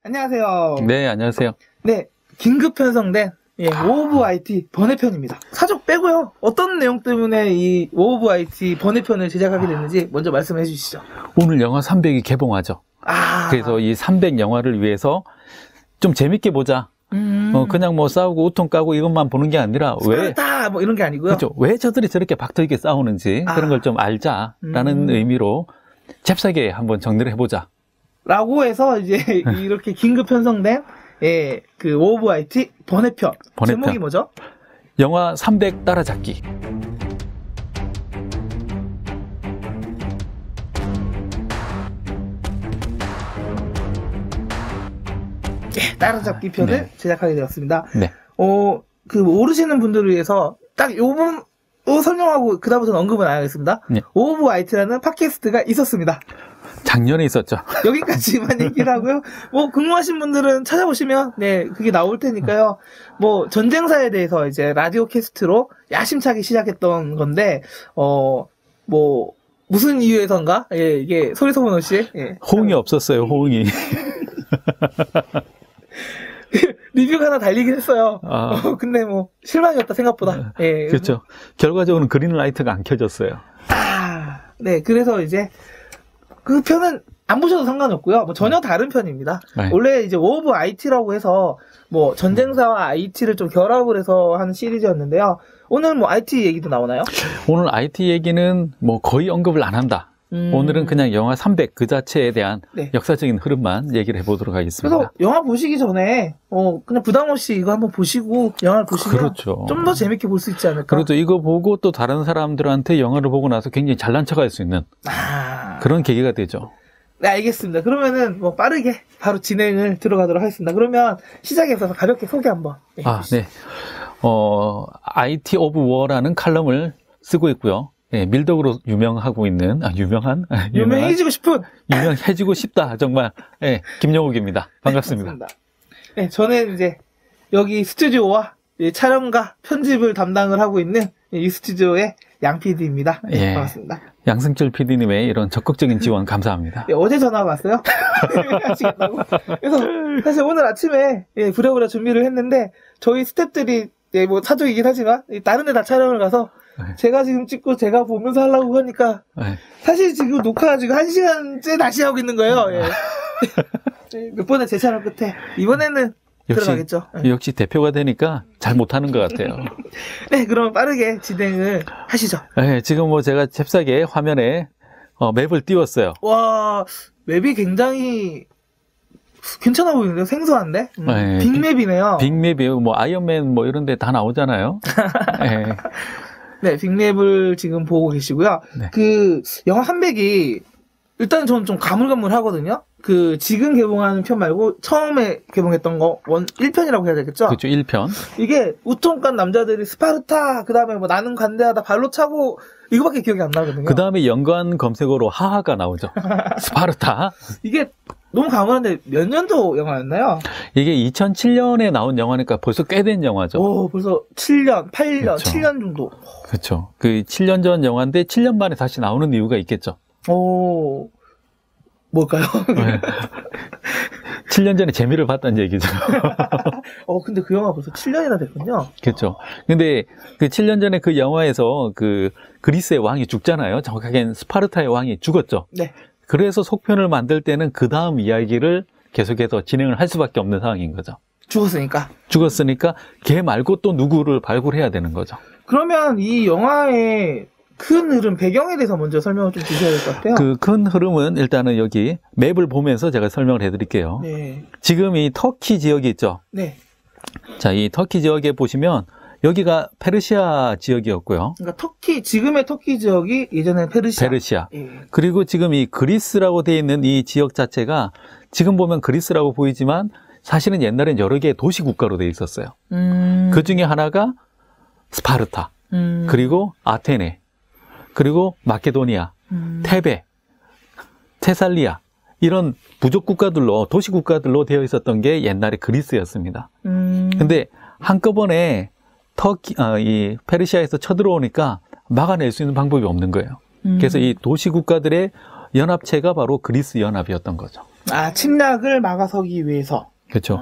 안녕하세요. 네, 안녕하세요. 네, 긴급 편성된 워 오브 IT 번외편입니다. 사족 빼고요. 어떤 내용 때문에 이 워 오브 IT 번외편을 제작하게 됐는지 먼저 말씀해 주시죠. 오늘 영화 300이 개봉하죠. 그래서 이 300 영화를 위해서 좀 재밌게 보자. 그냥 뭐 싸우고 우통 까고 이것만 보는 게 아니라 스파르타 뭐 이런 게 아니고요. 그렇죠. 왜 저들이 저렇게 박터지게 싸우는지 그런 걸 좀 알자라는 의미로 잽싸게 한번 정리를 해보자. 라고 해서 이제 이렇게 긴급 편성된 그 워 오브 IT 번외편. 제목이 뭐죠? 영화 300 따라잡기. 따라잡기 편을 제작하게 되었습니다. 네. 그 모르시는 분들을 위해서 딱 요번 설명하고 그다음부터는 언급은 안 하겠습니다. 네. 워 오브 IT라는 팟캐스트가 있었습니다. 작년에 있었죠. 여기까지만 얘기를 하고요. 뭐 궁금하신 분들은 찾아보시면 그게 나올 테니까요. 뭐 전쟁사에 대해서 이제 라디오 캐스트로 야심차게 시작했던 건데 뭐 무슨 이유에선가 이게 소리소문 없이 호응이 없었어요. 호응이. 리뷰가 하나 달리긴 했어요. 근데 뭐 실망이었다 생각보다. 그렇죠. 결과적으로는 그린라이트가 안 켜졌어요. 네, 그래서 이제 그 편은 안 보셔도 상관없고요. 뭐 전혀 다른 편입니다. 네. 원래 이제 워 오브 IT라고 해서 뭐 전쟁사와 IT를 좀 결합을 해서 하는 시리즈였는데요. 오늘 뭐 IT 얘기도 나오나요? 오늘 IT 얘기는 뭐 거의 언급을 안 한다. 오늘은 그냥 영화 300 그 자체에 대한 역사적인 흐름만 얘기를 해보도록 하겠습니다. 그래서 영화 보시기 전에 그냥 부담 없이 이거 한번 보시고 영화를 보시면 그렇죠. 좀 더 재밌게 볼 수 있지 않을까? 그렇죠. 이거 보고 또 다른 사람들한테 영화를 보고 나서 굉장히 잘난 척할 수 있는 그런 계기가 되죠. 네, 알겠습니다. 그러면은 뭐 빠르게 바로 진행을 들어가도록 하겠습니다. 그러면 시작에 있어서 가볍게 소개 한번 해주시죠. 네. IT 오브 워라는 칼럼을 쓰고 있고요. 밀덕으로 유명하고 있는, 유명해지고 싶은! 유명해지고 싶다, 정말. 김영욱입니다. 반갑습니다. 네, 저는 이제 여기 스튜디오와 촬영과 편집을 담당을 하고 있는 이 스튜디오의 양 PD입니다. 반갑습니다. 양승철 PD님의 이런 적극적인 지원 감사합니다. 어제 전화가 왔어요. 하시겠다고. 그래서 사실 오늘 아침에 부랴부랴 준비를 했는데 저희 스태프들이 뭐 사족이긴 하지만 다른 데 다 촬영을 가서 제가 지금 찍고 제가 보면서 하려고 하니까 사실 지금 녹화 지금 1시간째 다시 하고 있는 거예요. 몇 번의 제 촬영 끝에 이번에는 들어가겠죠. 역시 대표가 되니까 잘 못하는 것 같아요. 네, 그럼 빠르게 진행을 하시죠. 지금 뭐 제가 잽싸게 화면에 맵을 띄웠어요. 와, 맵이 굉장히 괜찮아 보이는데요? 생소한데? 빅맵이네요. 빅맵이에요. 뭐 아이언맨 뭐 이런 데 다 나오잖아요. 네, 빅맵을 지금 보고 계시고요. 그 영화 300이 일단 저는 좀 가물가물하거든요. 그 지금 개봉하는 편 말고 처음에 개봉했던 거 1편이라고 해야 되겠죠? 그렇죠. 1편. 이게 우통간 남자들이 스파르타 그다음에 뭐 나는 관대하다 발로 차고 이거밖에 기억이 안 나거든요. 그다음에 연관 검색어로 하하가 나오죠. 스파르타. 이게 너무 가물한데 몇 년도 영화였나요? 이게 2007년에 나온 영화니까 벌써 꽤 된 영화죠. 벌써 7년, 8년, 그렇죠. 7년 정도. 그렇죠. 그 7년 전 영화인데 7년 만에 다시 나오는 이유가 있겠죠. 뭘까요? 7년 전에 재미를 봤다는 얘기죠. 근데 그 영화 벌써 7년이나 됐군요. 그렇죠. 근데 그 7년 전에 그 영화에서 그 그리스의 왕이 죽잖아요. 정확하게는 스파르타의 왕이 죽었죠. 네. 그래서 속편을 만들 때는 그 다음 이야기를 계속해서 진행을 할 수밖에 없는 상황인 거죠. 죽었으니까 걔 말고 또 누구를 발굴해야 되는 거죠. 그러면 이 영화의 큰 흐름, 배경에 대해서 먼저 설명을 좀 주셔야 될 것 같아요. 그 큰 흐름은 일단은 여기 맵을 보면서 제가 설명을 해드릴게요. 네. 지금 이 터키 지역이 있죠. 네. 자, 이 터키 지역에 보시면 여기가 페르시아 지역이었고요. 그러니까 지금의 터키 지역이 예전에 페르시아. 그리고 지금 이 그리스라고 되어 있는 이 지역 자체가 지금 보면 그리스라고 보이지만 사실은 옛날엔 여러 개의 도시 국가로 되어 있었어요. 그 중에 하나가 스파르타, 그리고 아테네, 그리고 마케도니아, 테베, 테살리아 이런 부족 국가들로 도시 국가들로 되어 있었던 게 옛날에 그리스였습니다. 근데 한꺼번에 이 페르시아에서 쳐들어오니까 막아낼 수 있는 방법이 없는 거예요. 그래서 이 도시 국가들의 연합체가 바로 그리스 연합이었던 거죠. 아, 침략을 막아서기 위해서. 그렇죠.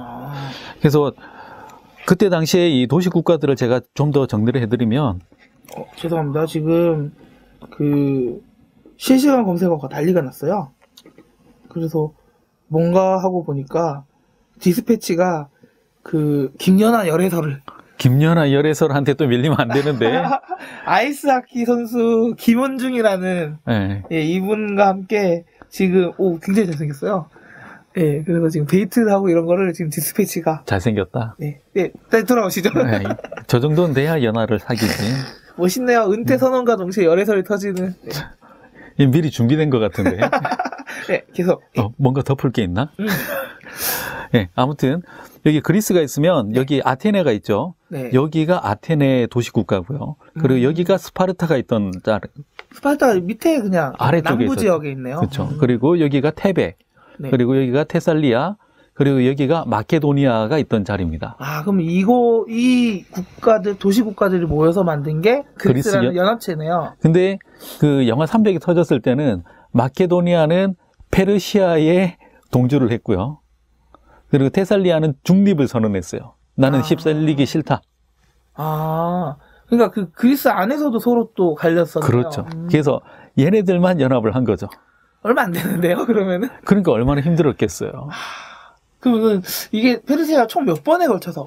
그래서 그때 당시에 이 도시 국가들을 제가 좀 더 정리를 해드리면, 죄송합니다. 지금 그 실시간 검색어가 난리가 났어요. 그래서 뭔가 하고 보니까 디스패치가 그 김연아 열애설을 김연아 열애설한테 또 밀리면 안 되는데 아이스하키 선수 김원중이라는 네. 예, 이분과 함께 지금 굉장히 잘생겼어요. 예, 그래서 지금 데이트하고 이런 거를 지금 디스패치가 잘생겼다. 네, 다시 돌아오시죠. 네, 저 정도는 돼야 연하를 사귀지. 멋있네요. 은퇴 선언과 동시에 열애설이 터지는. 네. 미리 준비된 것 같은데. 네, 계속. 뭔가 덮을 게 있나? 네, 아무튼 여기 그리스가 있으면 여기 아테네가 있죠. 네. 여기가 아테네 도시 국가고요. 그리고 여기가 스파르타가 있던 스파르타 밑에 그냥 아래쪽에 남부 있었죠. 지역에 있네요. 그렇죠. 그리고 여기가 테베, 네. 그리고 여기가 테살리아, 그리고 여기가 마케도니아가 있던 자리입니다. 아, 그럼 이 국가들, 도시 국가들이 모여서 만든 게 그리스라는 연합체네요. 근데 그 영하 300이 터졌을 때는 마케도니아는 페르시아에 동조를 했고요. 그리고 테살리아는 중립을 선언했어요. 나는 휩쓸리기 싫다. 아, 그러니까 그 그리스 안에서도 서로 또 갈렸었네요. 그렇죠. 그래서 얘네들만 연합을 한 거죠. 얼마 안 되는데요, 그러면은? 그러니까 얼마나 힘들었겠어요. 그러면 이게 페르시아가 총 몇 번에 걸쳐서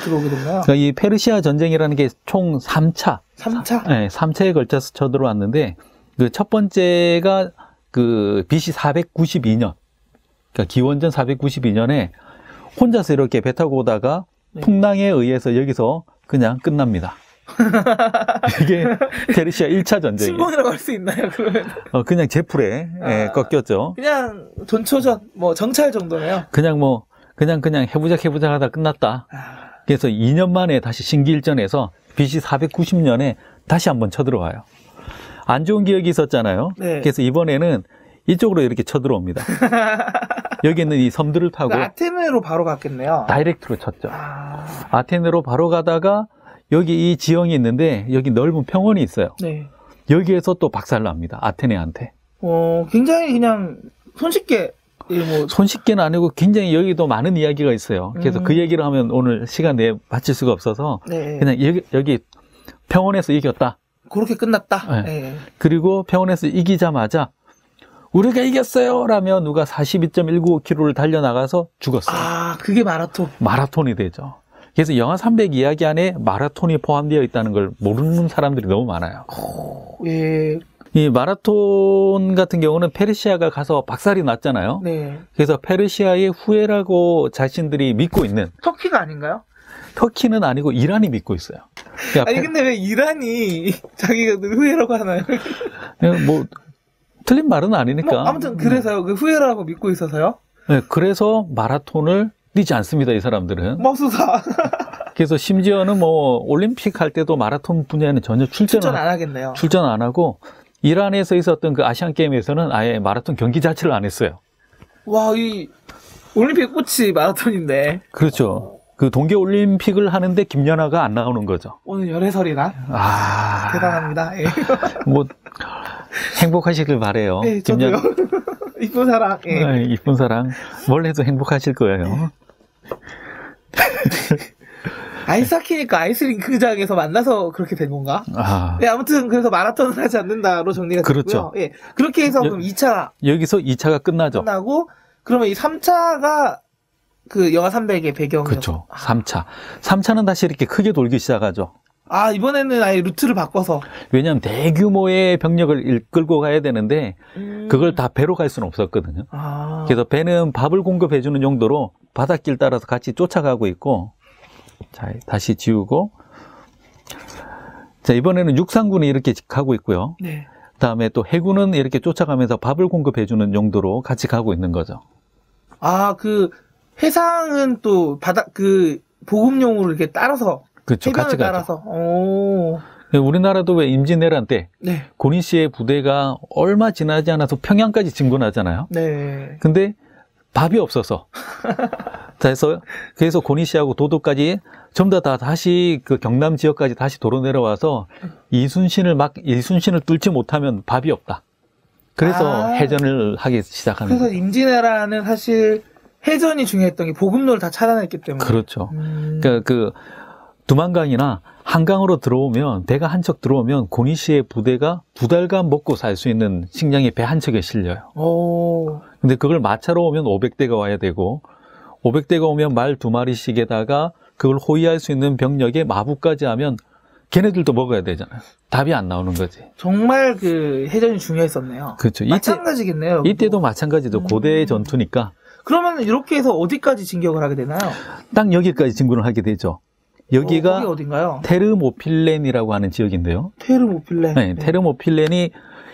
들어오게 됐나요? 그러니까 이 페르시아 전쟁이라는 게 총 3차. 3차? 네, 3차에 걸쳐서 쳐들어왔는데, 그 첫 번째가 그 BC 492년. 그러니까 기원전 492년에 혼자서 이렇게 배 타고 오다가 네. 풍랑에 의해서 여기서 그냥 끝납니다. 이게 페르시아 1차 전쟁이에요. 침공이라고 할 수 있나요, 그러면? 그냥 제풀에 꺾였죠. 그냥 전초전, 정찰 정도네요. 그냥 해보자 하다 끝났다. 그래서 2년 만에 다시 신기일전에서 BC 490년에 다시 한번 쳐들어와요. 안 좋은 기억이 있었잖아요. 네. 그래서 이번에는 이쪽으로 이렇게 쳐들어옵니다. 여기 있는 이 섬들을 타고 아테네로 바로 갔겠네요. 다이렉트로 쳤죠. 아테네로 바로 가다가 여기 이 지형이 있는데 여기 넓은 평원이 있어요. 네. 여기에서 또 박살납니다. 아테네한테. 굉장히 그냥 손쉽게 손쉽게는 아니고 굉장히 여기도 많은 이야기가 있어요. 그래서 그 얘기를 하면 오늘 시간 내에 마칠 수가 없어서 네. 그냥 여기 평원에서 이겼다. 그렇게 끝났다. 네. 네. 그리고 평원에서 이기자마자 우리가 이겼어요! 라며 누가 42.195km를 달려나가서 죽었어요. 아, 그게 마라톤. 마라톤이 되죠. 그래서 영하 300 이야기 안에 마라톤이 포함되어 있다는 걸 모르는 사람들이 너무 많아요. 예. 이 마라톤 같은 경우는 페르시아가 가서 박살이 났잖아요. 네. 그래서 페르시아의 후예라고 자신들이 믿고 있는. 터키가 아닌가요? 터키는 아니고 이란이 믿고 있어요. 그러니까 아니, 근데 왜 이란이 자기가 후예라고 하나요? 틀린 말은 아니니까. 아무튼 그래서요. 그 후예라고 믿고 있어서요? 네, 그래서 마라톤을 뛰지 않습니다, 이 사람들은. 맙소사. 그래서 심지어는 올림픽 할 때도 마라톤 분야에는 전혀 출전 안 하겠네요. 출전 안 하고, 이란에서 있었던 그 아시안 게임에서는 아예 마라톤 경기 자체를 안 했어요. 와, 이 올림픽 꽃이 마라톤인데. 그렇죠. 그 동계올림픽을 하는데 김연아가 안 나오는 거죠. 오늘 열애설이나? 대단합니다. 예. 행복하시길 바래요. 네, 저도요. 이쁜 사랑. 예. 이쁜 사랑. 뭘 해도 행복하실 거예요. 아이스하키니까 아이스링크장에서 만나서 그렇게 된 건가? 네, 아무튼 그래서 마라톤을 하지 않는다로 정리가 됐고요. 그렇죠. 예. 그렇게 해서 그럼 2차 여기서 2차가 끝나죠. 끝나고 그러면 이 3차가 그 영하 300의 배경이요. 그렇죠. 3차. 3차는 다시 이렇게 크게 돌기 시작하죠. 아, 이번에는 아예 루트를 바꿔서. 왜냐하면 대규모의 병력을 이끌고 가야 되는데 그걸 다 배로 갈 수는 없었거든요. 그래서 배는 밥을 공급해주는 용도로 바닷길 따라서 같이 쫓아가고 있고, 자, 다시 지우고, 자, 이번에는 육상군이 이렇게 가고 있고요. 네. 그다음에 또 해군은 이렇게 쫓아가면서 밥을 공급해주는 용도로 같이 가고 있는 거죠. 아, 그 해상은 또 보급용으로 이렇게 따라서. 그렇죠. 같이 따라서. 가죠. 오. 우리나라도 왜 임진왜란 때 네. 고니 씨의 부대가 얼마 지나지 않아서 평양까지 진군하잖아요. 네. 근데 밥이 없어서. 그래서 고니 씨하고 도도까지 전부 다 다시 그 경남 지역까지 다시 도로 내려와서 이순신을 뚫지 못하면 밥이 없다. 그래서 해전을 하기 시작하는 그래서 거예요. 임진왜란은 사실 해전이 중요했던 게 보급로를 다 차단했기 때문에. 그렇죠. 그러니까 그 두만강이나 한강으로 들어오면, 배가 한 척 들어오면 고니시의 부대가 2달간 먹고 살 수 있는 식량이 배 한 척에 실려요. 근데 그걸 마차로 오면 500대가 와야 되고, 500대가 오면 말 2마리씩에다가 그걸 호위할 수 있는 병력에 마부까지 하면 걔네들도 먹어야 되잖아요. 답이 안 나오는 거지. 정말 그 해전이 중요했었네요. 그렇죠. 마찬가지겠네요. 이때도 마찬가지죠. 고대 전투니까. 그러면 이렇게 해서 어디까지 진격을 하게 되나요? 딱 여기까지 진군을 하게 되죠. 여기가 거기 어딘가요? 테르모필렌이라고 하는 지역인데요. 테르모필렌. 네, 테르모필렌이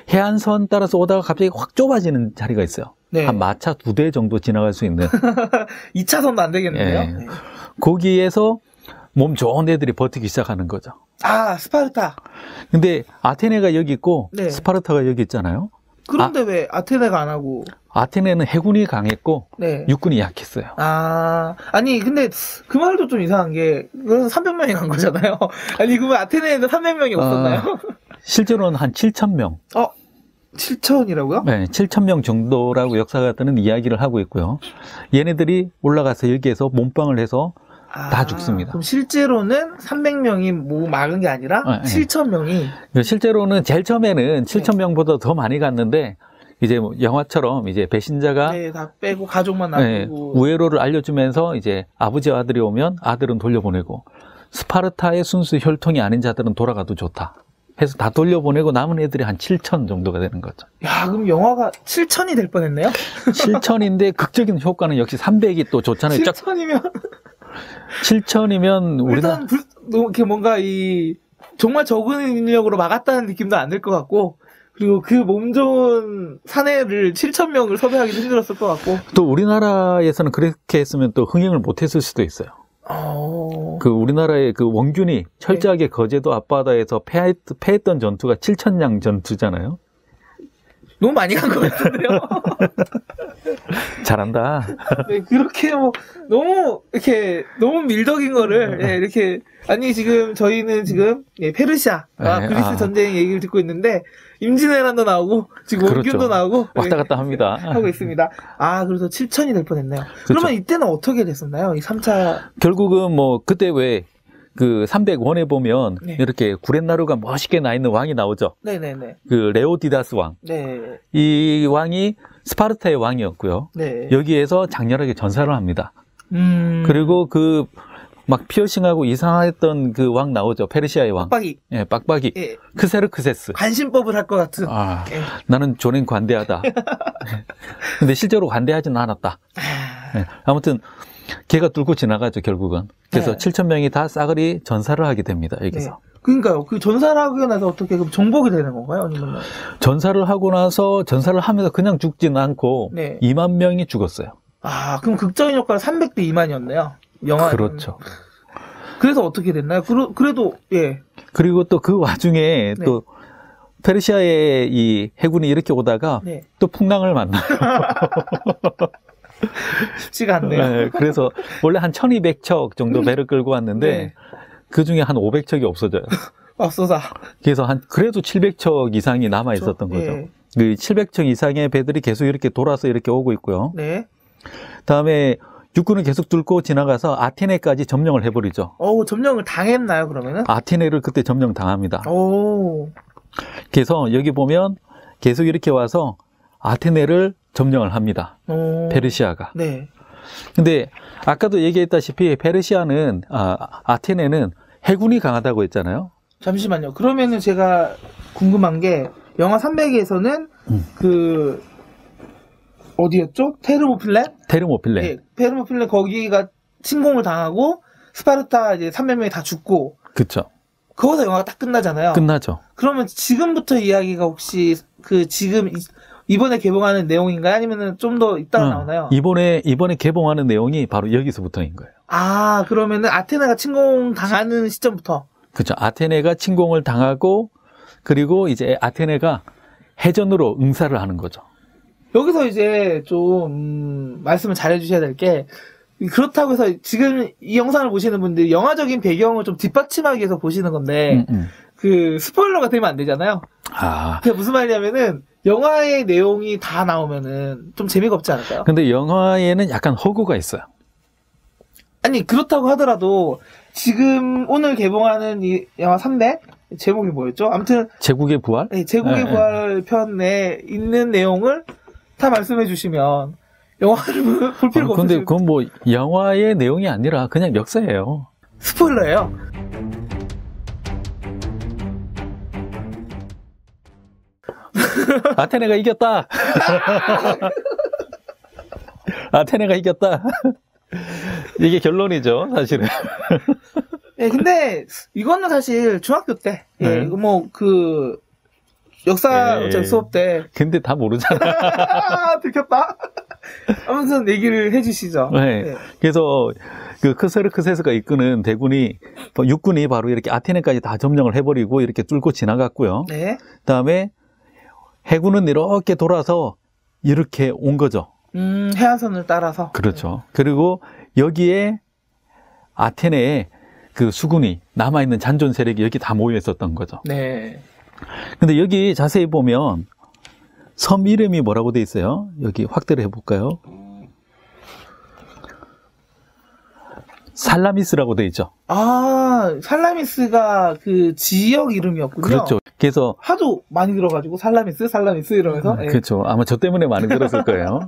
해안선 따라서 오다가 갑자기 확 좁아지는 자리가 있어요. 네. 한 마차 2대 정도 지나갈 수 있는. 2차선도 안 되겠네요. 네. 거기에서 몸 좋은 애들이 버티기 시작하는 거죠. 아, 스파르타. 근데 아테네가 여기 있고 네. 스파르타가 여기 있잖아요. 그런데 왜 아테네가 안 하고? 아테네는 해군이 강했고 네. 육군이 약했어요. 아니 근데 그 말도 좀 이상한 게 그래서 300명이 간 거잖아요. 아니 그러면 아테네에는 300명이 없었나요? 실제로는 한 7,000명. 7,000이라고요? 네, 7,000명 정도라고 역사가들은 이야기를 하고 있고요. 얘네들이 올라가서 여기에서 몸빵을 해서 다 죽습니다. 그럼 실제로는 300명이 뭐 막은 게 아니라 7,000명이. 실제로는 제일 처음에는 7,000명보다 더 많이 갔는데 이제 뭐 영화처럼 이제 배신자가 다 빼고 가족만 남기고 우회로를 알려주면서 이제 아버지와 아들이 오면 아들은 돌려보내고 스파르타의 순수 혈통이 아닌 자들은 돌아가도 좋다 해서 다 돌려보내고 남은 애들이 한 7,000 정도가 되는 거죠. 야, 그럼 영화가 7,000이 될 뻔했네요. 7,000인데 극적인 효과는 역시 300이 또 좋잖아요. 7,000이면 7,000이면 우리나라 일단 이렇게 뭔가 정말 적은 인력으로 막았다는 느낌도 안 들 것 같고, 그리고 그 몸 좋은 사내를 7,000명을 섭외하기 힘들었을 것 같고. 또 우리나라에서는 그렇게 했으면 또 흥행을 못했을 수도 있어요. 그 우리나라의 그 원균이 철저하게 거제도 앞바다에서 패했던 전투가 7,000량 전투잖아요. 너무 많이 간 것 같은데요. 잘한다. 네, 그렇게 너무 밀덕인 거를 이렇게 지금 저희는 지금 페르시아와 그리스 전쟁 얘기를 듣고 있는데 임진왜란도 나오고 지금 원균도 그렇죠. 나오고 왔다 갔다 합니다. 하고 있습니다. 그래서 7,000이 될 뻔했네요. 그렇죠. 그러면 이때는 어떻게 됐었나요? 이 3차 결국은 뭐 그때 왜 그 301에 보면 이렇게 구렛나루가 멋있게 나 있는 왕이 나오죠. 네네네. 그 레오디다스 왕. 네. 이 왕이 스파르타의 왕이었고요. 네. 여기에서 장렬하게 전사를 합니다. 그리고 그 막 피어싱하고 이상했던 그 왕 나오죠. 페르시아의 왕. 빡빡이. 예, 빡빡이. 예. 크세르크세스. 관심법을 할 것 같은. 나는 존엔 관대하다. 근데 실제로 관대하지는 않았다. 아무튼 걔가 뚫고 지나가죠, 결국은. 그래서 7,000명이 다 싸그리 전사를 하게 됩니다, 여기서. 그러니까요. 그 전사를 하고 나서 어떻게 그럼 정복이 되는 건가요? 아니면 전사를 하고 나서 전사를 하면서 그냥 죽지는 않고 2만 명이 죽었어요. 그럼 극적인 효과는 300대 2만이었네요. 영화. 그렇죠. 그래서 어떻게 됐나요? 그래도 그리고 또 그 와중에 또 페르시아의 이 해군이 이렇게 오다가 또 풍랑을 만나요. 쉽지가 않네요. 그래서 원래 한 1,200척 정도 배를 끌고 왔는데 그 중에 한 500척이 없어져요. 없어서. 그래서 그래도 700척 이상이 남아 있었던 거죠. 그 700척 이상의 배들이 계속 이렇게 돌아서 이렇게 오고 있고요. 다음에 육군은 계속 뚫고 지나가서 아테네까지 점령을 해버리죠. 점령을 당했나요, 그러면은? 아테네를 그때 점령 당합니다. 오. 그래서 여기 보면 계속 이렇게 와서 아테네를 점령을 합니다. 페르시아가. 네. 근데 아까도 얘기했다시피 페르시아는 아테네는 해군이 강하다고 했잖아요. 잠시만요. 그러면은 제가 궁금한 게 영화 300에서는 그 어디였죠? 테르모필렌? 테르모필렌. 네, 테르모필렌 거기가 침공을 당하고 스파르타 이제 300명이 다 죽고. 그렇죠. 거기서 영화가 딱 끝나잖아요. 끝나죠. 그러면 지금부터 이야기가 혹시 지금 이번에 개봉하는 내용인가요? 아니면은 좀 더 이따가 나오나요? 이번에 개봉하는 내용이 바로 여기서부터인 거예요. 그러면은 아테네가 침공 당하는 시점부터. 그렇죠. 아테네가 침공을 당하고 그리고 이제 아테네가 해전으로 응사를 하는 거죠. 여기서 이제 좀 말씀을 잘 해주셔야 될 게 그렇다고 해서 지금 이 영상을 보시는 분들이 영화적인 배경을 좀 뒷받침하기 위해서 보시는 건데 그 스포일러가 되면 안 되잖아요. 그게 무슨 말이냐면은 영화의 내용이 다 나오면은 좀 재미가 없지 않을까요? 근데 영화에는 약간 허구가 있어요. 아니, 그렇다고 하더라도 지금 오늘 개봉하는 이 영화 3대 제목이 뭐였죠? 아무튼 제국의 부활? 네, 제국의 부활 편에 있는 내용을 다 말씀해 주시면 영화를 볼 필요가 없어요. 근데 그건 뭐 영화의 내용이 아니라 그냥 역사예요. 스포일러예요. 아테네가 이겼다. 아테네가 이겼다. 이게 결론이죠, 사실은. 예, 근데 이거는 사실 중학교 때, 예, 뭐 그 역사 수업 때. 근데 다 모르잖아. 들켰다. 아무튼 얘기를 해주시죠. 네. 네. 그래서 그 크세르크세스가 이끄는 대군이 육군이 바로 이렇게 아테네까지 다 점령을 해버리고 이렇게 뚫고 지나갔고요. 네. 그다음에 해군은 이렇게 돌아서 이렇게 온 거죠. 해안선을 따라서. 그렇죠. 그리고 여기에 아테네에 그 수군이 남아있는 잔존 세력이 여기 다 모여 있었던 거죠. 네. 근데 여기 자세히 보면 섬 이름이 뭐라고 돼 있어요? 여기 확대를 해볼까요? 살라미스라고 돼 있죠. 아, 살라미스가 그 지역 이름이었군요. 그렇죠. 그래서 하도 많이 들어가지고 살라미스 이러면서. 예. 그렇죠. 아마 저 때문에 많이 들었을 거예요.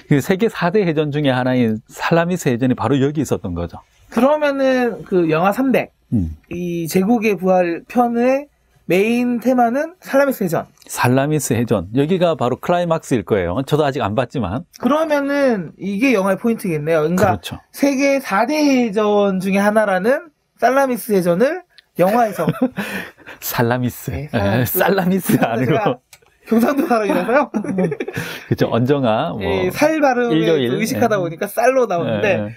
그 세계 4대 해전 중에 하나인 살라미스 해전이 바로 여기 있었던 거죠. 그러면은 그 영화 300, 이 제국의 부활 편의 메인 테마는 살라미스 해전. 살라미스 해전. 여기가 바로 클라이막스일 거예요. 저도 아직 안 봤지만. 그러면은 이게 영화의 포인트겠네요. 그러니까 그렇죠. 세계 4대 해전 중에 하나라는 살라미스 해전을 영화에서 살라미스. 네, 살라미스 아니고. 경상도 사람이라서요. 그렇죠. 언정아. 뭐 살 발음을 의식하다 보니까 쌀로 나오는데.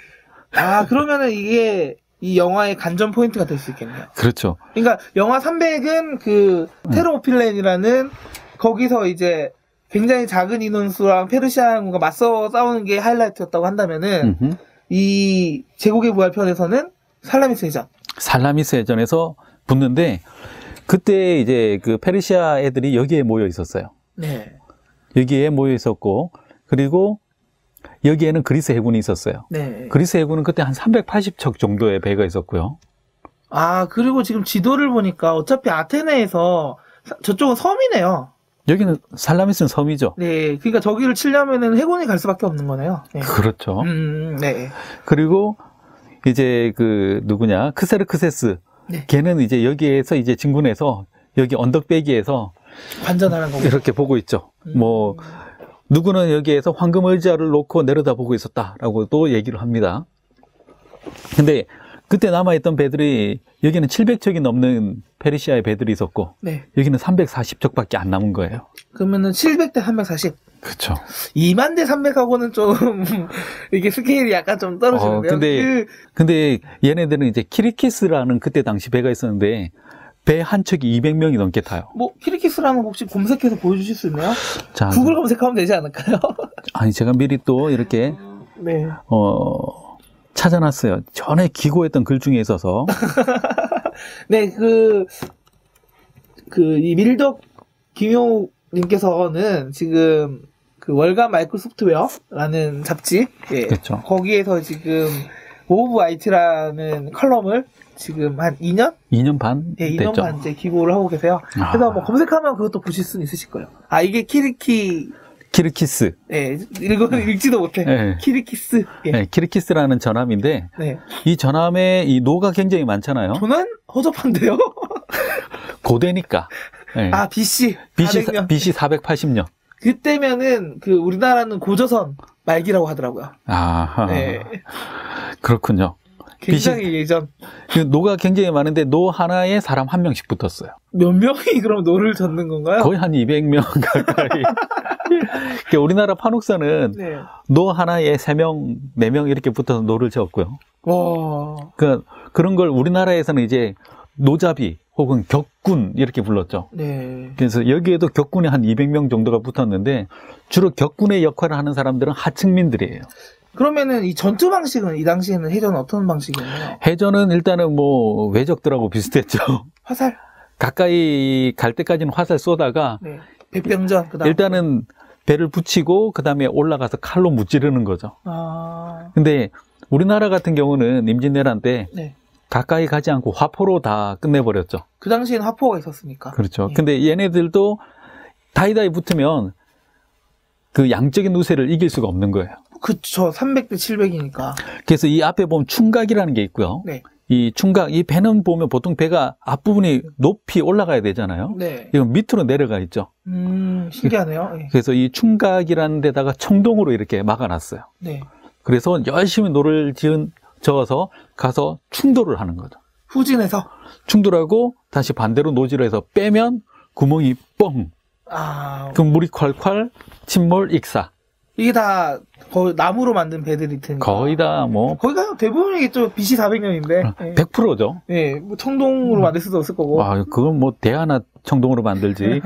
아, 그러면은 이게 이 영화의 관전 포인트가 될 수 있겠네요. 그렇죠. 그러니까 영화 300은 그 테르모필렌이라는 거기서 이제 굉장히 작은 인원수랑 페르시아군과 맞서 싸우는 게 하이라이트였다고 한다면은 이 제국의 부활 편에서는 살라미스 해전. 살라미스 해전에서 붙는데 그때 이제 그 페르시아 애들이 여기에 모여 있었어요. 네. 여기에 모여 있었고 그리고 여기에는 그리스 해군이 있었어요. 네. 그리스 해군은 그때 한 380척 정도의 배가 있었고요. 아, 그리고 지금 지도를 보니까 어차피 아테네에서 저쪽은 섬이네요. 여기는 살라미스는 섬이죠. 네. 그러니까 저기를 치려면은 해군이 갈 수밖에 없는 거네요. 네. 그렇죠. 네. 그리고 이제 그 누구냐? 크세르크세스. 네. 걔는 이제 여기에서 이제 진군해서 여기 언덕배기에서 관전하는 거고. 이렇게 보고 있죠. 뭐 누구는 여기에서 황금 의자를 놓고 내려다보고 있었다라고 또 얘기를 합니다. 근데 그때 남아있던 배들이 여기는 700척이 넘는 페르시아의 배들이 있었고 네. 여기는 340척밖에 안 남은 거예요. 그러면은 700대 340. 그렇죠. 2만 대 300하고는 좀 이게 스케일이 약간 좀 떨어지는데요. 근데 얘네들은 이제 키리키스라는 그때 당시 배가 있었는데 배 한 척이 200명이 넘게 타요. 뭐 키리키스라는 거 혹시 검색해서 보여주실 수 있나요? 자, 구글 검색하면 되지 않을까요? 아니 제가 미리 또 이렇게 네. 찾아놨어요. 전에 기고했던 글 중에 있어서. 네, 이 밀덕 김용님께서는 지금 그 월간 마이크로 소프트웨어라는 잡지, 예, 그렇죠. 거기에서 지금 오브 IT라는 컬럼을 지금 한 2년? 2년 반? 예, 2년 됐죠. 반 이제 기고를 하고 계세요. 그래서 뭐 검색하면 그것도 보실 수는 있으실 거예요. 아, 이게 키르키스. 예, 읽지도 못해. 네. 키리키스. 예. 네, 키르키스라는 전함인데, 네. 이 전함에 이 노가 굉장히 많잖아요. 저는 허접한데요? 고대니까. 네. 아, BC. BC 400년. BC 480년. 그때면은 그 우리나라는 고조선 말기라고 하더라고요. 아하. 네. 그렇군요. 굉장히 예전. 노가 굉장히 많은데 노 하나에 사람 한 명씩 붙었어요. 몇 명이 그럼 노를 젓는 건가요? 거의 한 200명 가까이. 그러니까 우리나라 판옥선은 네. 노 하나에 3명, 4명 이렇게 붙어서 노를 젓고요. 와. 그런 걸 우리나라에서는 이제 노잡이 혹은 격군 이렇게 불렀죠. 네. 그래서 여기에도 격군에 한 200명 정도가 붙었는데 주로 격군의 역할을 하는 사람들은 하층민들이에요. 그러면은 이 전투 방식은 이 당시에는 해전은 어떤 방식이었나요? 해전은 일단은 뭐 외적들하고 비슷했죠. 화살? 가까이 갈 때까지는 화살 쏘다가 네. 백병전 그다음 일단은 배를 붙이고 그다음에 올라가서 칼로 무찌르는 거죠. 근데 우리나라 같은 경우는 임진왜란 때 네. 가까이 가지 않고 화포로 다 끝내버렸죠. 그 당시에는 화포가 있었으니까. 그렇죠. 예. 근데 얘네들도 다이다이 붙으면 그 양적인 우세를 이길 수가 없는 거예요. 그쵸. 300대 700이니까. 그래서 이 앞에 보면 충각이라는 게 있고요. 네. 이 충각, 이 배는 보면 보통 배가 앞부분이 높이 올라가야 되잖아요. 네. 이건 밑으로 내려가 있죠. 신기하네요. 예. 그래서 이 충각이라는 데다가 청동으로 이렇게 막아놨어요. 네. 그래서 열심히 노를 저어서 가서 충돌을 하는 거죠. 후진해서. 충돌하고 다시 반대로 노지를 해서 빼면 구멍이 뻥. 그럼 물이 콸콸, 침몰, 익사. 이게 다 거의 나무로 만든 배들일 테니까. 거의 다 뭐. 거의 다 대부분이겠죠. BC 400년인데. 예. 100%죠. 예. 뭐 청동으로 만들 수도 없을 거고. 그건 뭐 대하나 청동으로 만들지.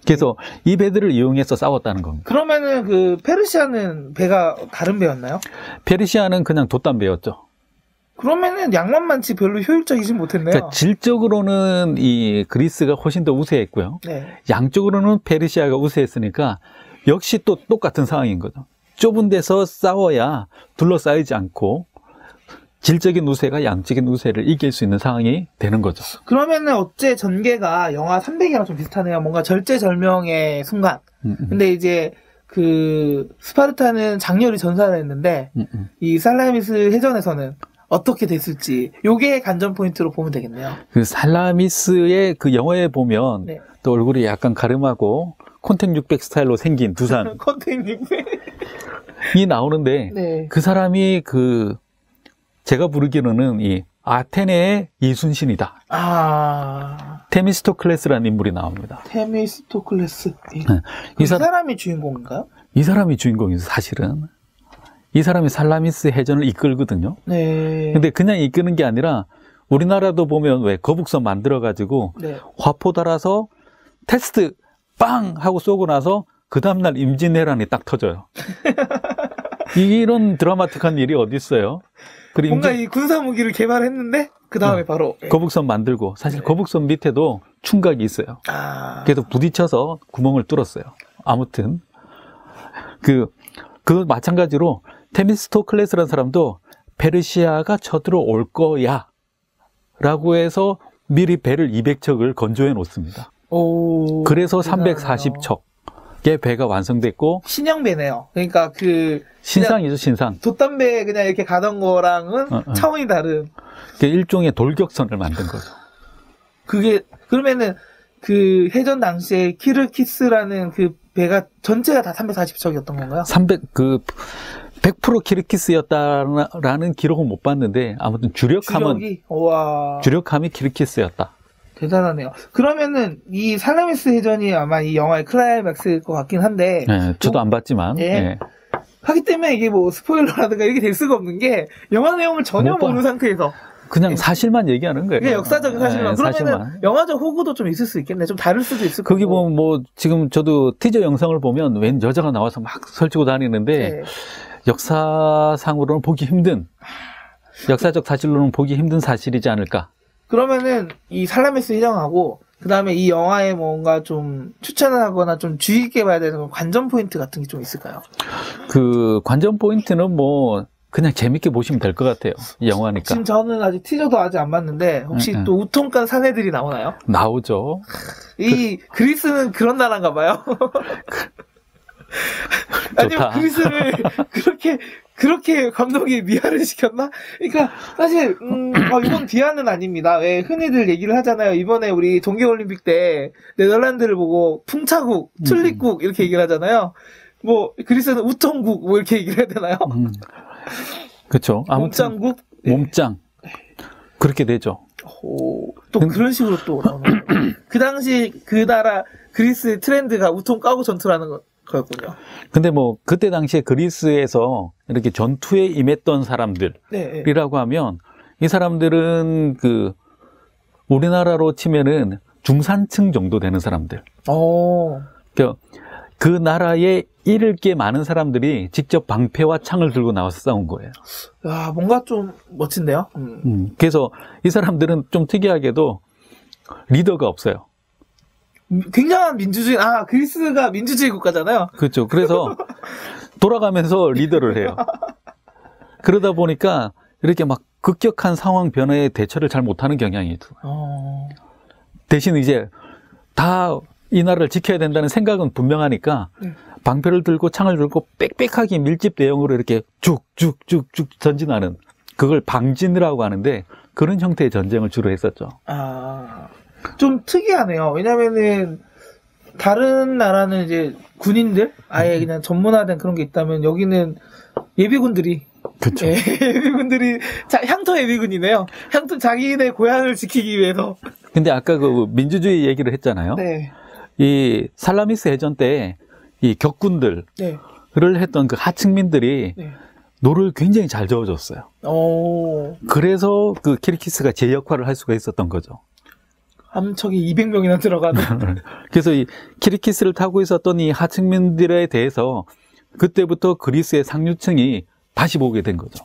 그래서 이 배들을 이용해서 싸웠다는 겁니다. 그러면은 그 페르시아는 배가 다른 배였나요? 페르시아는 그냥 돛담배였죠. 그러면은 양만 많지 별로 효율적이진 못했네요. 그러니까 질적으로는 이 그리스가 훨씬 더 우세했고요. 네. 양적으로는 페르시아가 우세했으니까 역시 또 똑같은 상황인 거죠. 좁은 데서 싸워야 둘러싸이지 않고 질적인 우세가 양적인 우세를 이길 수 있는 상황이 되는 거죠. 그러면은 어째 전개가 영화 300이랑 좀 비슷하네요. 뭔가 절제절명의 순간. 근데 이제 그 스파르타는 장렬히 전사를 했는데 이 살라미스 해전에서는 어떻게 됐을지 요게 관전 포인트로 보면 되겠네요. 그 살라미스의 그 영화에 보면 네. 또 얼굴이 약간 가름하고 콘택 600 스타일로 생긴 두산 콘택 600 이 나오는데 네. 그 사람이 그 제가 부르기로는 이 아테네의 이순신이다. 테미스토클레스라는 인물이 나옵니다. 테미스토클레스. 이 사람이 주인공인가요? 이 사람이 주인공이죠, 사실은. 이 사람이 살라미스 해전을 이끌거든요. 네. 근데 그냥 이끄는 게 아니라 우리나라도 보면 왜 거북선 만들어가지고 네. 화포 달아서 테스트 빵! 하고 쏘고 나서 그 다음날 임진왜란이 딱 터져요. 이런 드라마틱한 일이 어디 있어요? 뭔가 이 군사 무기를 개발했는데 그 다음에 바로 거북선 만들고 사실 거북선 밑에도 충각이 있어요. 그래서 부딪혀서 구멍을 뚫었어요. 아무튼 그 마찬가지로 테미스토클레스라는 사람도 페르시아가 쳐들어올 거야 라고 해서 미리 배를 200척을 건조해 놓습니다. 그래서 340척의 배가 완성됐고 신형배네요. 그러니까 그 신상이죠, 신상. 돛담배 그냥 이렇게 가던 거랑은 차원이 다른. 일종의 돌격선을 만든 거죠. 그게 그러면은 그 해전 당시에 키르키스라는 그 배가 전체가 다 340척이었던 건가요? 100% 키르키스였다라는 기록은 못 봤는데 아무튼 주력함이 키르키스였다. 대단하네요. 그러면은 이 살라미스 해전이 아마 이 영화의 클라이맥스일 것 같긴 한데. 네, 저도 안 봤지만. 예. 네. 하기 때문에 이게 뭐 스포일러라든가 이렇게 될 수가 없는 게 영화 내용을 전혀 모르는 상태에서 그냥 사실만 얘기하는 거예요. 그게 역사적인 사실만. 네, 그러면은 사실만. 영화적 호구도 좀 있을 수 있겠네. 좀 다를 수도 있을 거고. 거기 보면 뭐 지금 저도 티저 영상을 보면 웬 여자가 나와서 막 설치고 다니는데 네. 역사상으로는 보기 힘든 역사적 사실로는 보기 힘든 사실이지 않을까. 그러면은 이 살라미스 해전하고 그 다음에 이 영화에 뭔가 좀 추천을 하거나 좀 주의 깊게 봐야 되는 관전 포인트 같은 게 좀 있을까요? 그 관전 포인트는 뭐 그냥 재밌게 보시면 될 것 같아요. 이 영화니까. 지금 저는 아직 티저도 아직 안 봤는데 혹시 또 우통간 사내들이 나오나요? 나오죠. 이 그리스는 그런 나라인가 봐요. 아니면 그리스를 그렇게 감독이 미화를 시켰나? 그러니까 사실 이건 비하는 아닙니다. 왜 흔히들 얘기를 하잖아요. 이번에 우리 동계올림픽 때 네덜란드를 보고 풍차국, 튤립국 이렇게 얘기를 하잖아요. 뭐 그리스는 우통국 뭐 이렇게 얘기를 해야 되나요? 그렇죠. 몸짱국? 몸짱. 그렇게 되죠. 또 그런 식으로 또 나오는 거예요. 그 당시 그 나라 그리스의 트렌드가 우통 까고 전투라는 거였군요. 근데 뭐 그때 당시에 그리스에서 이렇게 전투에 임했던 사람들이라고 하면 이 사람들은 그 우리나라로 치면은 중산층 정도 되는 사람들. 그 나라에 잃을 게 많은 사람들이 직접 방패와 창을 들고 나와서 싸운 거예요. 야, 뭔가 좀 멋진데요? 그래서 이 사람들은 좀 특이하게도 리더가 없어요. 굉장한 민주주의, 그리스가 민주주의 국가잖아요. 그렇죠. 그래서 돌아가면서 리더를 해요. 그러다 보니까 이렇게 막 급격한 상황 변화에 대처를 잘 못하는 경향이 들어요. 대신 이제 다 이 나라를 지켜야 된다는 생각은 분명하니까 방패를 들고 창을 들고 빽빽하게 밀집 대형으로 이렇게 쭉쭉쭉쭉 전진하는, 그걸 방진이라고 하는데 그런 형태의 전쟁을 주로 했었죠. 좀 특이하네요. 왜냐면은 다른 나라는 이제 군인들 아예 그냥 전문화된 그런 게 있다면 여기는 예비군들이, 그렇죠. 예비군들이 향토 예비군이네요. 향토 자기네 고향을 지키기 위해서. 근데 아까 그 민주주의 얘기를 했잖아요. 네. 이 살라미스 해전 때 이 격군들을 네. 했던 그 하층민들이 네. 노를 굉장히 잘 저어줬어요. 그래서 그 키르키스가 제 역할을 할 수가 있었던 거죠. 함척이 200명이나 들어가는. 그래서 이 키르키스를 타고 있었던 이 하층민들에 대해서 그때부터 그리스의 상류층이 다시 보게 된 거죠.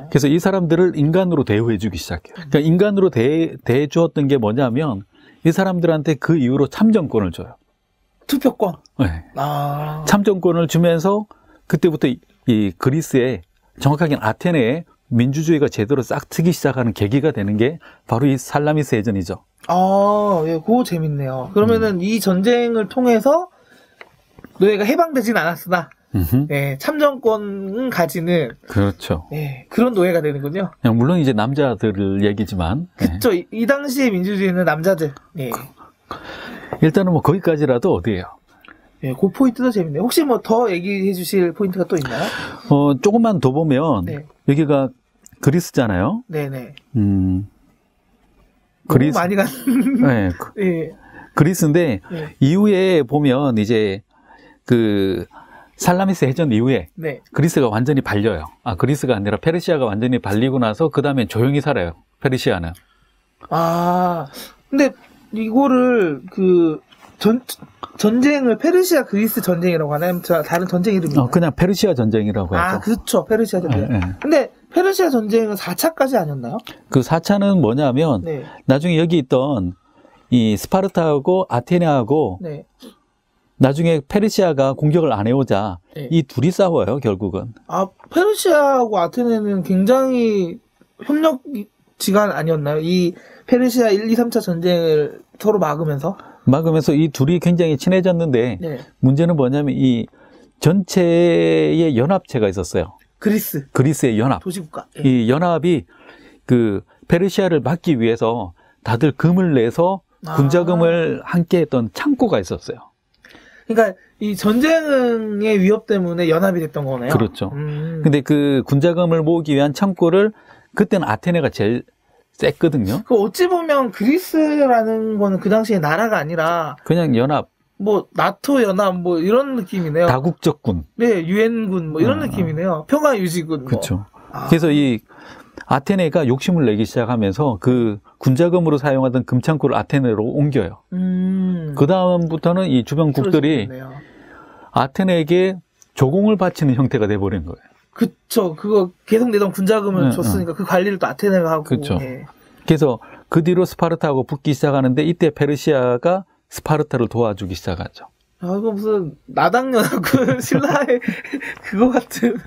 그래서 이 사람들을 인간으로 대우해주기 시작해요. 그러니까 인간으로 대해주었던 게 뭐냐면 이 사람들한테 그 이후로 참정권을 줘요. 투표권? 네. 참정권을 주면서 그때부터 이 그리스에, 정확하게는 아테네에 민주주의가 제대로 싹 트기 시작하는 계기가 되는 게 바로 이 살라미스 해전이죠. 예, 그거 재밌네요. 그러면은 이 전쟁을 통해서 노예가 해방되진 않았으나, 네, 참정권은 가지는. 그렇죠. 네, 그런 노예가 되는군요. 물론 이제 남자들 얘기지만. 그쵸. 네. 이 당시의 민주주의는 남자들. 네. 일단은 뭐 거기까지라도 어디예요? 네, 그 포인트도 재밌네요. 혹시 뭐 더 얘기해 주실 포인트가 또 있나요? 조금만 더 보면, 네. 여기가 그리스잖아요. 네네. 그리스. 많이 간. 네. 네. 그리스인데, 네. 이후에 보면 이제 그 살라미스 해전 이후에 네. 그리스가 완전히 발려요. 그리스가 아니라 페르시아가 완전히 발리고 나서 그 다음에 조용히 살아요. 페르시아는. 근데 이거를 전쟁을 페르시아 그리스 전쟁이라고 하나요? 다른 전쟁 이름이요? 그냥 페르시아 전쟁이라고 하죠. 그렇죠. 페르시아 전쟁. 네. 근데 페르시아 전쟁은 4차까지 아니었나요? 그 4차는 뭐냐면, 네. 나중에 여기 있던 이 스파르타하고 아테네하고, 네. 나중에 페르시아가 공격을 안 해오자, 네. 이 둘이 싸워요, 결국은. 페르시아하고 아테네는 굉장히 협력지간 아니었나요? 이 페르시아 1, 2, 3차 전쟁을 서로 막으면서 이 둘이 굉장히 친해졌는데, 네. 문제는 뭐냐면 이 전체의 연합체가 있었어요. 그리스의 연합. 도시국가. 네. 이 연합이 그 페르시아를 막기 위해서 다들 금을 내서 군자금을 함께 했던 창고가 있었어요. 그러니까 이 전쟁의 위협 때문에 연합이 됐던 거네요. 그렇죠. 근데 그 군자금을 모으기 위한 창고를, 그때는 아테네가 제일 셌거든요. 어찌 보면 그리스라는 거는 그 당시에 나라가 아니라 그냥 연합, 나토 연합 이런 느낌이네요. 다국적군. 네, 유엔군 이런 느낌이네요. 평화유지군. 그렇죠. 그래서 이 아테네가 욕심을 내기 시작하면서 그 군자금으로 사용하던 금창고를 아테네로 옮겨요. 그 다음부터는 이 주변국들이 아테네에게 조공을 바치는 형태가 돼버린 거예요. 그쵸. 그거 계속 내던 군자금을 줬으니까 그 관리를 또 아테네가 하고. 그렇죠. 예. 그래서 그 뒤로 스파르타하고 붙기 시작하는데, 이때 페르시아가 스파르타를 도와주기 시작하죠. 이거 무슨 나당연하고 신라의 그거 같은.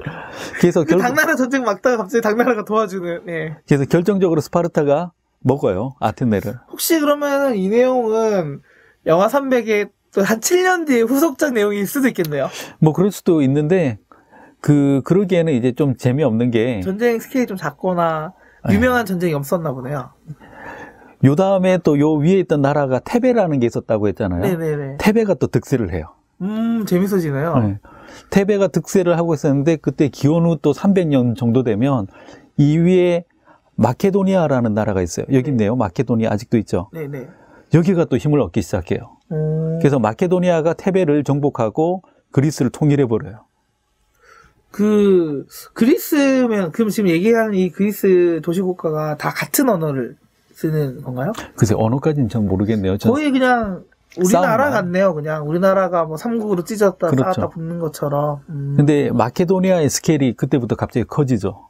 그래서 당나라 전쟁 막다가 갑자기 당나라가 도와주는. 예. 그래서 결정적으로 스파르타가 먹어요, 아테네를. 혹시 그러면 이 내용은 영화 300에 또 한 7년 뒤에 후속작 내용일 수도 있겠네요. 그럴 수도 있는데, 그러기에는 이제 좀 재미없는 게. 전쟁 스케일이 좀 작거나, 유명한 전쟁이 없었나 보네요. 요 다음에 또 요 위에 있던 나라가 테베라는 게 있었다고 했잖아요. 네네네. 테베가 또 득세를 해요. 재밌어지네요. 네. 테베가 득세를 하고 있었는데, 그때 기원 후 또 300년 정도 되면, 이 위에 마케도니아라는 나라가 있어요. 여기 있네요. 마케도니아 아직도 있죠. 네네. 여기가 또 힘을 얻기 시작해요. 그래서 마케도니아가 테베를 정복하고 그리스를 통일해버려요. 그리스면, 그럼 지금 얘기하는 이 그리스 도시국가가 다 같은 언어를 쓰는 건가요? 글쎄, 언어까지는 전 모르겠네요. 거의 그냥 우리나라 같네요. 그냥 우리나라가 삼국으로 찢었다, 그렇죠. 쌓았다 붙는 것처럼. 근데 마케도니아의 스케일이 그때부터 갑자기 커지죠.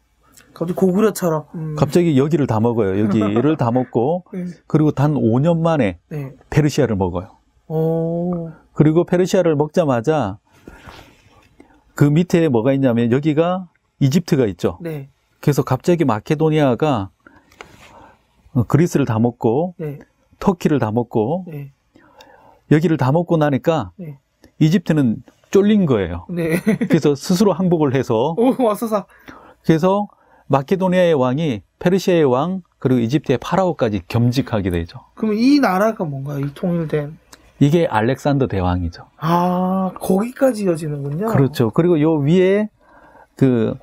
갑자기 고구려처럼. 갑자기 여기를 다 먹어요. 여기를 다 먹고 네. 그리고 단 5년 만에 네. 페르시아를 먹어요. 오. 그리고 페르시아를 먹자마자 그 밑에 뭐가 있냐면 여기가 이집트가 있죠. 네. 그래서 갑자기 마케도니아가 그리스를 다 먹고 네. 터키를 다 먹고 네. 여기를 다 먹고 나니까 네. 이집트는 쫄린 거예요. 네. 그래서 스스로 항복을 해서 오, 왔어서. 그래서 마케도니아의 왕이 페르시아의 왕 그리고 이집트의 파라오까지 겸직하게 되죠. 그럼 이 나라가 뭔가요? 이 통일된. 이게 알렉산더 대왕이죠. 아, 거기까지 이어지는군요. 그렇죠. 그리고 요 위에 그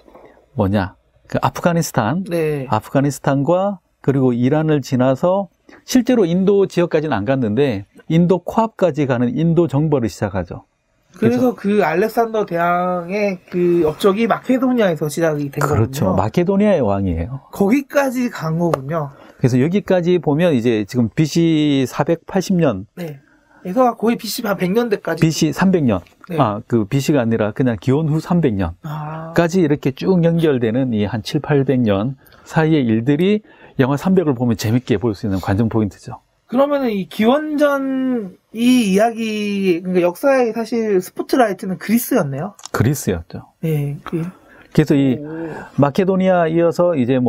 아프가니스탄, 네. 아프가니스탄과 그리고 이란을 지나서 실제로 인도 지역까지는 안 갔는데 인도 코앞까지 가는 인도 정벌을 시작하죠. 그래서 그 알렉산더 대왕의 그 업적이 마케도니아에서 시작이 된 그렇죠. 거군요. 마케도니아의 왕이에요. 거기까지 간 거군요. 그래서 여기까지 보면 이제 지금 BC 480년, 네. 그래서 거의 BC 한 100년대까지. BC 300년, 네. 그 BC가 아니라 그냥 기원 후 300년까지 아. 이렇게 쭉 연결되는 이 한 7, 800년 사이의 일들이 영화 300을 보면 재밌게 볼 수 있는 관전 포인트죠. 그러면은 이 기원전 이 이야기, 그러니까 역사의 사실 스포트라이트는 그리스였네요. 그리스였죠. 네. 그래서 이 마케도니아 이어서 이제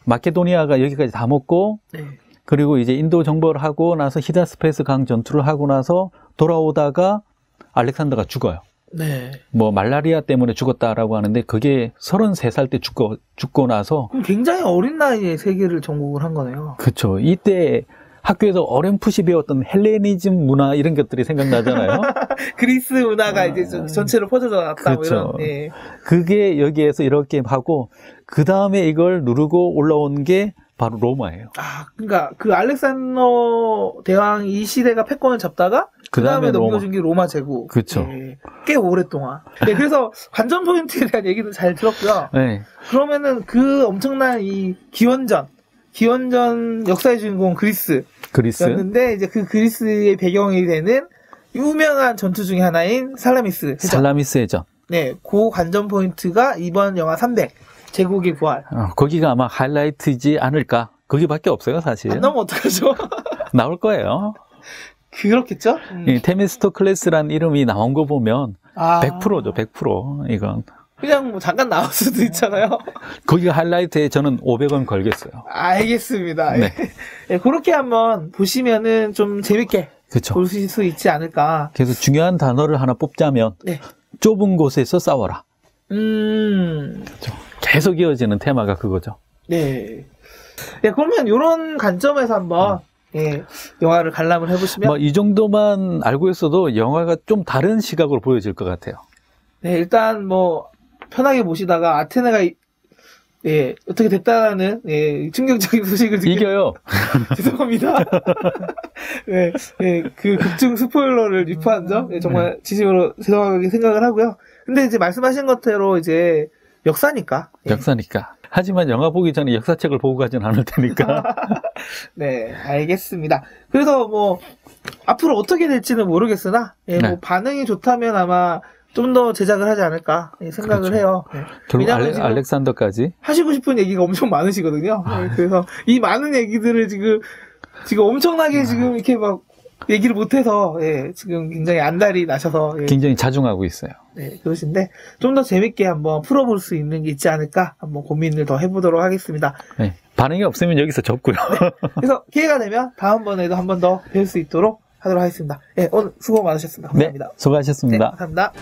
마케도니아가 여기까지 다 먹고 네. 그리고 이제 인도 정벌을 하고 나서 히다스페스 강 전투를 하고 나서 돌아오다가 알렉산더가 죽어요. 네. 말라리아 때문에 죽었다라고 하는데 그게 33살 때 죽고 나서 그럼 굉장히 어린 나이에 세계를 정복을 한 거네요. 그렇죠. 이때 학교에서 어렴풋이 배웠던 헬레니즘 문화 이런 것들이 생각나잖아요. 그리스 문화가 이제 전체로 퍼져져 났다. 그렇죠. 뭐 이런. 예. 그게 여기에서 이렇게 하고 그 다음에 이걸 누르고 올라온 게 바로 로마예요. 아, 그러니까 그 알렉산더 대왕 이 시대가 패권을 잡다가 그 다음에 넘겨준 게 로마 제국. 그렇죠. 예. 꽤 오랫동안. 네, 그래서 관전 포인트에 대한 얘기도 잘 들었고요. 네. 그러면은 그 엄청난 이 기원전 역사의 주인공 그리스였는데 이제 그 그리스의 배경이 되는 유명한 전투 중에 하나인 살라미스 해전. 살라미스 해전. 네, 그 관전 포인트가 이번 영화 300 제국의 부활. 거기가 아마 하이라이트이지 않을까. 거기밖에 없어요, 사실. 안 나오면 어떡하죠? 나올 거예요. 그렇겠죠? 이 테미스토클레스란 이름이 나온 거 보면 100%죠, 100%. 이건. 그냥 잠깐 나올 수도 있잖아요. 거기가 하이라이트에 저는 500원 걸겠어요. 알겠습니다. 네. 네, 그렇게 한번 보시면은 좀 재밌게 그렇죠. 보실 수 있지 않을까. 그래서 중요한 단어를 하나 뽑자면 네. 좁은 곳에서 싸워라. 그렇죠. 계속 이어지는 테마가 그거죠. 네. 네, 그러면 이런 관점에서 한번 영화를 관람을 해보시면 이 정도만 알고 있어도 영화가 좀 다른 시각으로 보여질 것 같아요. 네, 일단 편하게 보시다가 아테네가 어떻게 됐다라는 충격적인 소식을 듣게 이겨요. 죄송합니다. 네, 그 극중 스포일러를 유포한 점 정말 진심으로 죄송하게 생각을 하고요. 근데 이제 말씀하신 것대로 이제 역사니까. 하지만 영화 보기 전에 역사책을 보고 가진 않을 테니까. 네, 알겠습니다. 그래서 앞으로 어떻게 될지는 모르겠으나 반응이 좋다면 아마 좀 더 제작을 하지 않을까 생각을 그렇죠. 해요. 결국 알렉산더까지 하시고 싶은 얘기가 엄청 많으시거든요. 그래서 이 많은 얘기들을 지금 엄청나게 지금 이렇게 얘기를 못해서 지금 굉장히 안달이 나셔서 굉장히 자중하고 있어요. 네, 그러신데 좀 더 재밌게 한번 풀어볼 수 있는 게 있지 않을까 한번 고민을 더 해보도록 하겠습니다. 네, 반응이 없으면 여기서 접고요. 네, 그래서 기회가 되면 다음번에도 한 번 더 뵐 수 있도록 하도록 하겠습니다. 오늘 수고 많으셨습니다. 감사합니다. 네, 수고하셨습니다. 네, 감사합니다.